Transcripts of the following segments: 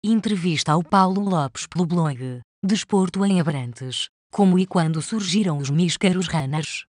Entrevista ao Paulo Lopes pelo blog Desporto em Abrantes. Como e quando surgiram os Míscaros Runners?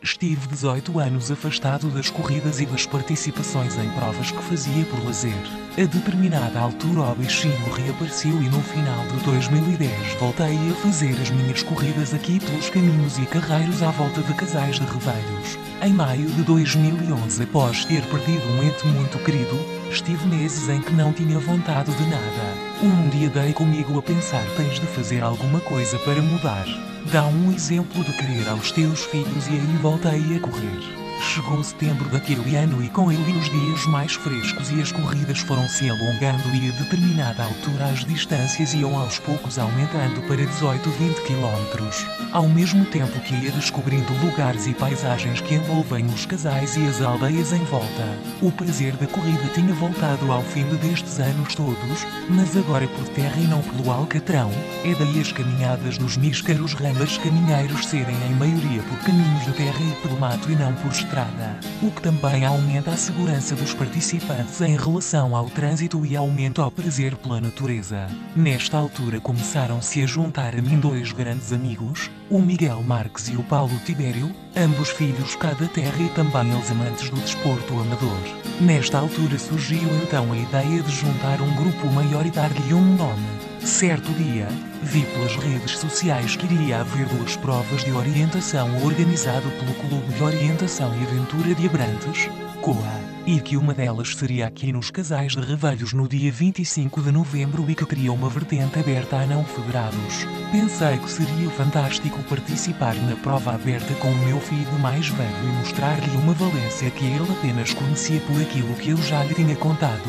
Estive 18 anos afastado das corridas e das participações em provas que fazia por lazer. A determinada altura o bichinho reapareceu e no final de 2010 voltei a fazer as minhas corridas aqui pelos caminhos e carreiros à volta de Casais de Revelhos. Em maio de 2011, após ter perdido um ente muito querido, estive meses em que não tinha vontade de nada. Um dia dei comigo a pensar: tens de fazer alguma coisa para mudar. Dá um exemplo de querer aos teus filhos, e aí voltei a correr. Chegou setembro daquele ano e com ele os dias mais frescos e as corridas foram-se alongando e a determinada altura as distâncias iam aos poucos aumentando para 18, 20 km. Ao mesmo tempo que ia descobrindo lugares e paisagens que envolvem os casais e as aldeias em volta. O prazer da corrida tinha voltado ao fim destes anos todos, mas agora por terra e não pelo alcatrão. É daí as caminhadas dos Míscaros Runners caminheiros serem em maioria por caminhos de terra e pelo mato e não por estrada, o que também aumenta a segurança dos participantes em relação ao trânsito e aumenta o prazer pela natureza. Nesta altura começaram-se a juntar a mim dois grandes amigos, o Miguel Marques e o Paulo Tibério, ambos filhos cá da terra e também eles amantes do desporto amador. Nesta altura surgiu então a ideia de juntar um grupo maior e dar-lhe um nome. Certo dia, vi pelas redes sociais que iria haver duas provas de orientação organizado pelo Clube de Orientação e Aventura de Abrantes, COA, e que uma delas seria aqui nos Casais de Revelhos no dia 25 de novembro e que teria uma vertente aberta a não federados. Pensei que seria fantástico participar na prova aberta com o meu filho mais velho e mostrar-lhe uma valência que ele apenas conhecia por aquilo que eu já lhe tinha contado,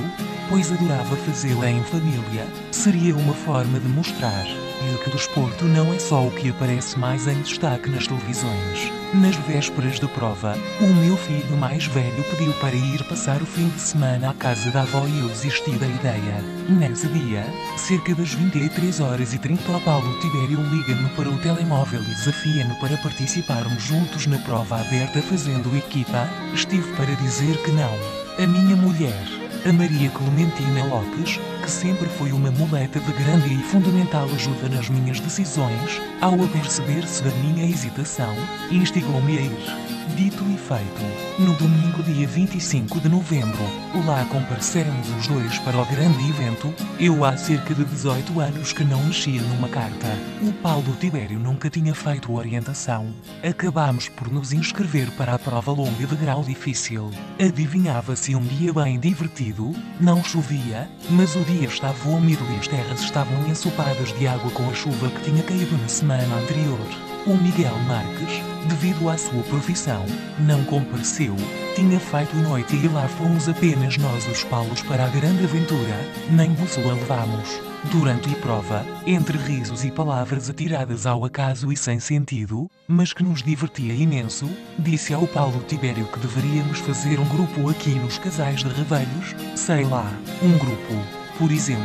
pois adorava fazê-la em família. Seria uma forma de mostrar-lhe que o desporto não é só o que aparece mais em destaque nas televisões. Nas vésperas da prova, o meu filho mais velho pediu para ir passar o fim de semana à casa da avó e eu desisti da ideia. Nesse dia, cerca das 23h30, o Paulo Tibério liga-me para o telemóvel e desafia-me para participarmos juntos na prova aberta fazendo equipa. Estive para dizer que não. A minha mulher, a Maria Clementina Lopes, que sempre foi uma muleta de grande e fundamental ajuda nas minhas decisões, ao aperceber-se da minha hesitação, instigou-me a ir. Dito e feito, no domingo dia 25 de novembro, lá comparecemos os dois para o grande evento. Eu há cerca de 18 anos que não mexia numa carta. O Paulo Tibério nunca tinha feito orientação. Acabámos por nos inscrever para a prova longa de grau difícil. Adivinhava-se um dia bem divertido, não chovia, mas o dia estava úmido e as terras estavam ensopadas de água com a chuva que tinha caído na semana anterior. O Miguel Marques, devido à sua profissão, não compareceu. Tinha feito noite e lá fomos apenas nós os Paulos para a grande aventura, nem bússola levámos. Durante a prova, entre risos e palavras atiradas ao acaso e sem sentido, mas que nos divertia imenso, disse ao Paulo Tibério que deveríamos fazer um grupo aqui nos Casais de Revelhos, sei lá, um grupo. Por exemplo,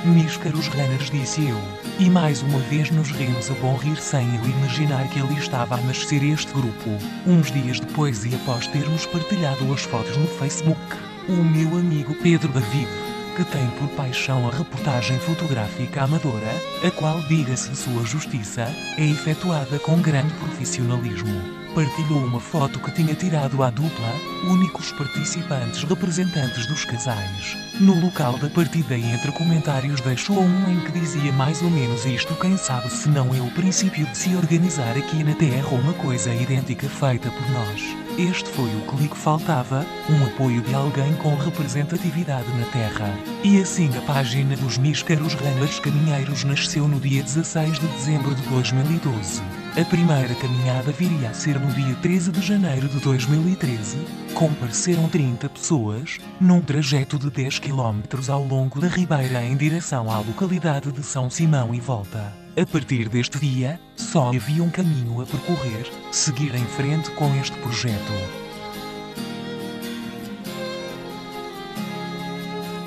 Míscaros Runners, disse eu. E mais uma vez nos rimos a bom rir sem eu imaginar que ali estava a nascer este grupo. Uns dias depois e após termos partilhado as fotos no Facebook, o meu amigo Pedro David, que tem por paixão a reportagem fotográfica amadora, a qual, diga-se de sua justiça, é efetuada com grande profissionalismo, partilhou uma foto que tinha tirado à dupla, únicos participantes representantes dos casais. No local da partida e entre comentários deixou um em que dizia mais ou menos isto: quem sabe se não é o princípio de se organizar aqui na Terra uma coisa idêntica feita por nós. Este foi o clique faltava, um apoio de alguém com representatividade na Terra. E assim a página dos Míscaros Runners caminheiros nasceu no dia 16 de dezembro de 2012. A primeira caminhada viria a ser no dia 13 de janeiro de 2013. Compareceram 30 pessoas, num trajeto de 10 km ao longo da Ribeira em direção à localidade de São Simão e volta. A partir deste dia, só havia um caminho a percorrer: seguir em frente com este projeto.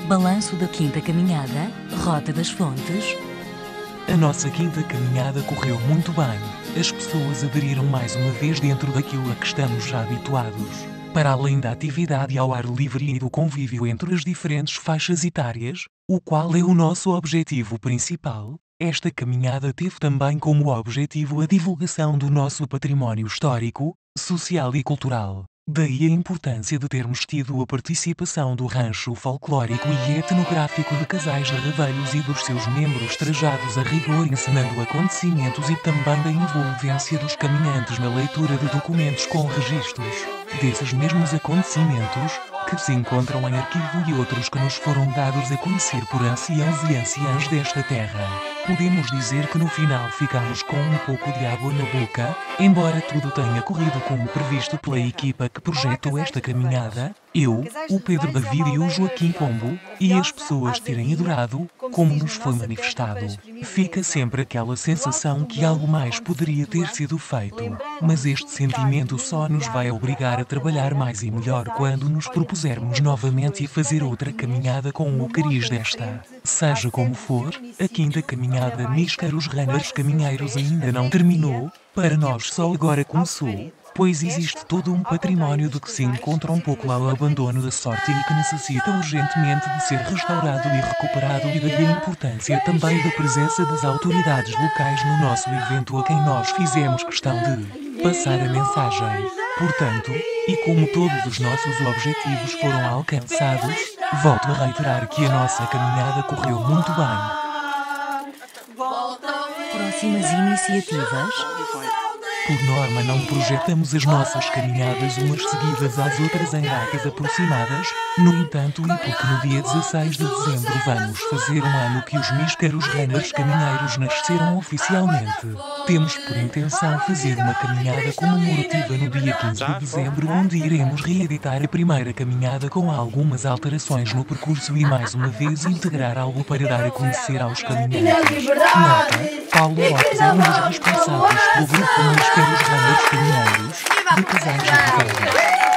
Balanço da quinta caminhada, Rota das Fontes. A nossa quinta caminhada correu muito bem. As pessoas aderiram mais uma vez dentro daquilo a que estamos já habituados. Para além da atividade ao ar livre e do convívio entre as diferentes faixas etárias, o qual é o nosso objetivo principal. Esta caminhada teve também como objetivo a divulgação do nosso património histórico, social e cultural. Daí a importância de termos tido a participação do rancho folclórico e etnográfico de Casais de Revelhos e dos seus membros trajados a rigor encenando acontecimentos e também da envolvência dos caminhantes na leitura de documentos com registros desses mesmos acontecimentos, que se encontram em arquivo e outros que nos foram dados a conhecer por anciãos e anciãs desta terra. Podemos dizer que no final ficamos com um pouco de água na boca, embora tudo tenha corrido como previsto pela equipa que projetou esta caminhada, eu, o Pedro David e o Joaquim Pombo, e as pessoas terem adorado, como nos foi manifestado. Fica sempre aquela sensação que algo mais poderia ter sido feito, mas este sentimento só nos vai obrigar a trabalhar mais e melhor quando nos propusermos novamente a fazer outra caminhada com o cariz desta. Seja como for, a quinta caminhada Míscaros Runners Caminheiros ainda não terminou, para nós só agora começou, pois existe todo um património de que se encontra um pouco ao abandono da sorte e que necessita urgentemente de ser restaurado e recuperado, e daí a importância também da presença das autoridades locais no nosso evento, a quem nós fizemos questão de passar a mensagem. Portanto, e como todos os nossos objetivos foram alcançados, volto a reiterar que a nossa caminhada correu muito bem. Próximas iniciativas. Por norma não projetamos as nossas caminhadas umas seguidas às outras em datas aproximadas, no entanto, e porque no dia 16 de dezembro vamos fazer um ano que os Míscaros Runners Caminheiros nasceram oficialmente, temos por intenção fazer uma caminhada comemorativa no dia 15 de dezembro, onde iremos reeditar a primeira caminhada com algumas alterações no percurso e mais uma vez integrar algo para dar a conhecer aos caminhantes. Nota: Paulo Lopes é um dos responsáveis pelo grupo Míscaros Runners Caminheiros, de Casais de Revelhos.